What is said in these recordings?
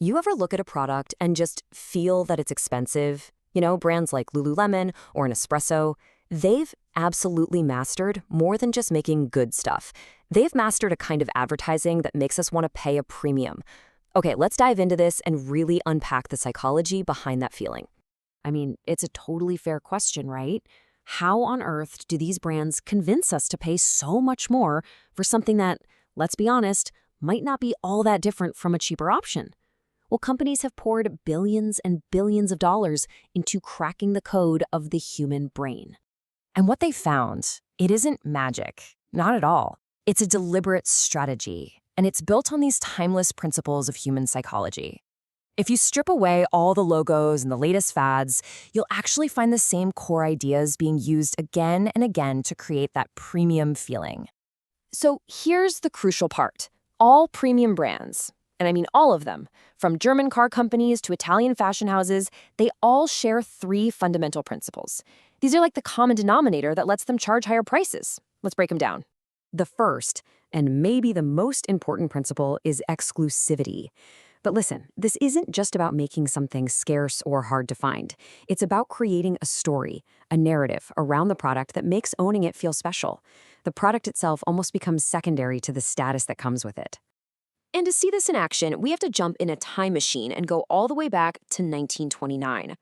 You ever look at a product and just feel that it's expensive? You know, brands like Lululemon or Nespresso, they've absolutely mastered more than just making good stuff. They've mastered a kind of advertising that makes us want to pay a premium. Okay, let's dive into this and really unpack the psychology behind that feeling. I mean, it's a totally fair question, right? How on earth do these brands convince us to pay so much more for something that, let's be honest, might not be all that different from a cheaper option? Well, companies have poured billions and billions of dollars into cracking the code of the human brain. And what they found, it isn't magic, not at all. It's a deliberate strategy, and it's built on these timeless principles of human psychology. If you strip away all the logos and the latest fads, you'll actually find the same core ideas being used again and again to create that premium feeling. So here's the crucial part. All premium brands, and I mean all of them, from German car companies to Italian fashion houses, they all share three fundamental principles. These are like the common denominator that lets them charge higher prices. Let's break them down. The first, and maybe the most important principle, is exclusivity. But listen, this isn't just about making something scarce or hard to find. It's about creating a story, a narrative around the product that makes owning it feel special. The product itself almost becomes secondary to the status that comes with it. And to see this in action, we have to jump in a time machine and go all the way back to 1929.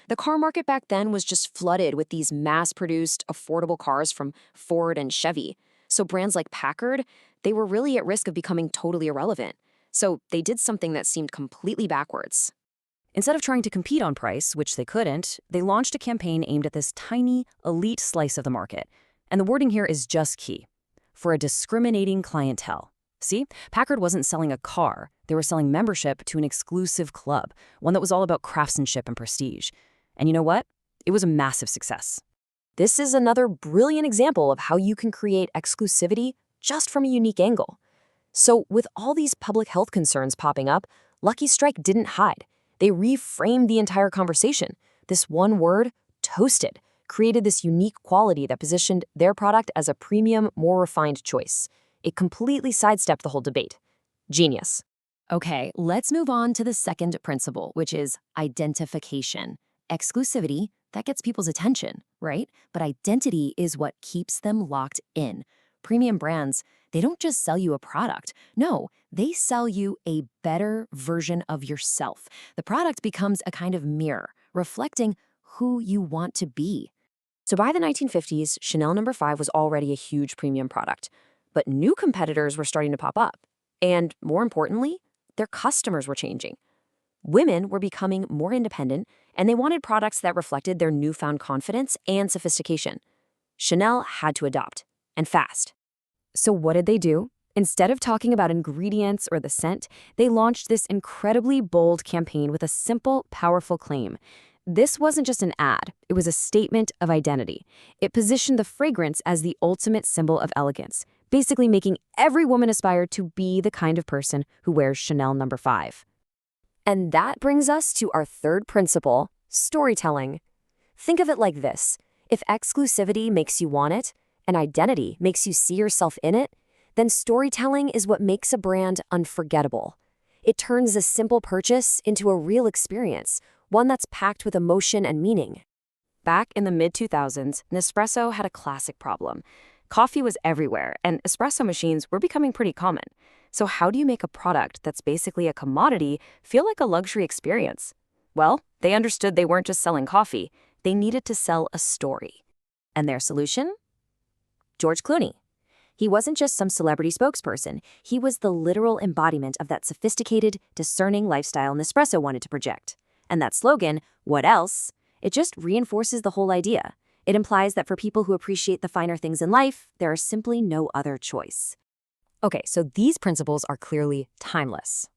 The car market back then was just flooded with these mass-produced, affordable cars from Ford and Chevy. So brands like Packard, they were really at risk of becoming totally irrelevant. So they did something that seemed completely backwards. Instead of trying to compete on price, which they couldn't, they launched a campaign aimed at this tiny, elite slice of the market. And the wording here is just key. For a discriminating clientele. See, Packard wasn't selling a car. They were selling membership to an exclusive club, one that was all about craftsmanship and prestige. And you know what? It was a massive success. This is another brilliant example of how you can create exclusivity just from a unique angle. So with all these public health concerns popping up, Lucky Strike didn't hide. They reframed the entire conversation. This one word, toasted, created this unique quality that positioned their product as a premium, more refined choice. It completely sidestepped the whole debate. Genius. Okay, let's move on to the second principle, which is identification. Exclusivity, that gets people's attention, right? But identity is what keeps them locked in. Premium brands, they don't just sell you a product. No, they sell you a better version of yourself. The product becomes a kind of mirror, reflecting who you want to be. So by the 1950s, Chanel No. 5 was already a huge premium product. But new competitors were starting to pop up. And more importantly, their customers were changing. Women were becoming more independent, and they wanted products that reflected their newfound confidence and sophistication. Chanel had to adopt, and fast. So what did they do? Instead of talking about ingredients or the scent, they launched this incredibly bold campaign with a simple, powerful claim. This wasn't just an ad, it was a statement of identity. It positioned the fragrance as the ultimate symbol of elegance, basically making every woman aspire to be the kind of person who wears Chanel No. 5. And that brings us to our third principle, storytelling. Think of it like this. If exclusivity makes you want it, and identity makes you see yourself in it, then storytelling is what makes a brand unforgettable. It turns a simple purchase into a real experience, one that's packed with emotion and meaning. Back in the mid-2000s, Nespresso had a classic problem. Coffee was everywhere, and espresso machines were becoming pretty common. So how do you make a product that's basically a commodity feel like a luxury experience? Well, they understood they weren't just selling coffee. They needed to sell a story. And their solution? George Clooney. He wasn't just some celebrity spokesperson. He was the literal embodiment of that sophisticated, discerning lifestyle Nespresso wanted to project. And that slogan, "What else?" it just reinforces the whole idea. It implies that for people who appreciate the finer things in life, there is simply no other choice. Okay, so these principles are clearly timeless.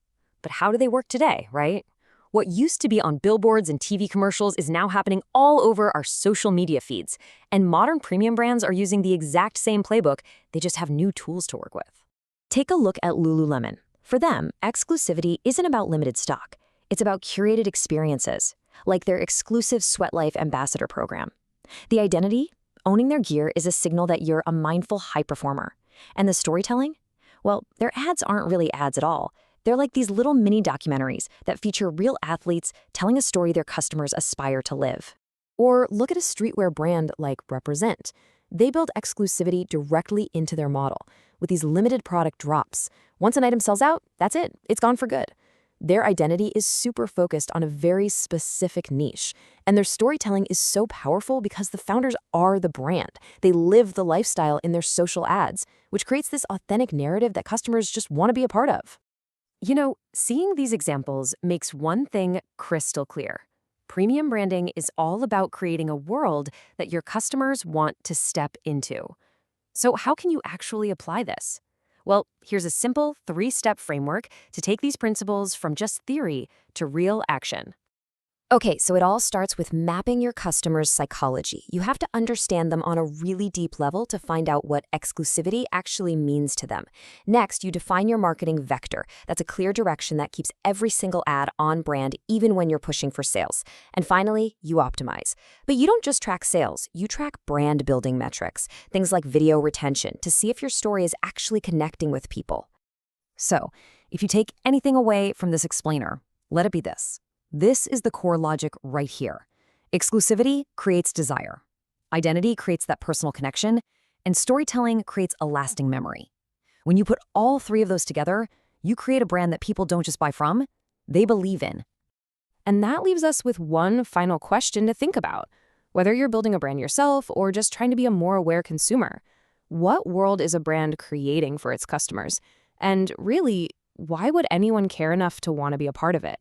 But how do they work today, right? What used to be on billboards and TV commercials is now happening all over our social media feeds. And modern premium brands are using the exact same playbook, they just have new tools to work with. Take a look at Lululemon. For them, exclusivity isn't about limited stock. It's about curated experiences, like their exclusive Sweat Life Ambassador program. The identity, owning their gear, is a signal that you're a mindful high performer. And the storytelling? Well, their ads aren't really ads at all. They're like these little mini documentaries that feature real athletes telling a story their customers aspire to live. Or look at a streetwear brand like Represent. They build exclusivity directly into their model with these limited product drops. Once an item sells out, that's it. It's gone for good. Their identity is super focused on a very specific niche, and their storytelling is so powerful because the founders are the brand. They live the lifestyle in their social ads, which creates this authentic narrative that customers just want to be a part of. Seeing these examples makes one thing crystal clear. Premium branding is all about creating a world that your customers want to step into. So how can you actually apply this? Well, here's a simple 3-step framework to take these principles from just theory to real action. Okay, so it all starts with mapping your customers' psychology. You have to understand them on a really deep level to find out what exclusivity actually means to them. Next, you define your marketing vector. That's a clear direction that keeps every single ad on brand, even when you're pushing for sales. And finally, you optimize. But you don't just track sales, you track brand building metrics, things like video retention, to see if your story is actually connecting with people. So, if you take anything away from this explainer, let it be this. This is the core logic right here. Exclusivity creates desire. Identity creates that personal connection, and storytelling creates a lasting memory. When you put all 3 of those together, you create a brand that people don't just buy from, they believe in. And that leaves us with one final question to think about. Whether you're building a brand yourself or just trying to be a more aware consumer, what world is a brand creating for its customers? And really, why would anyone care enough to want to be a part of it?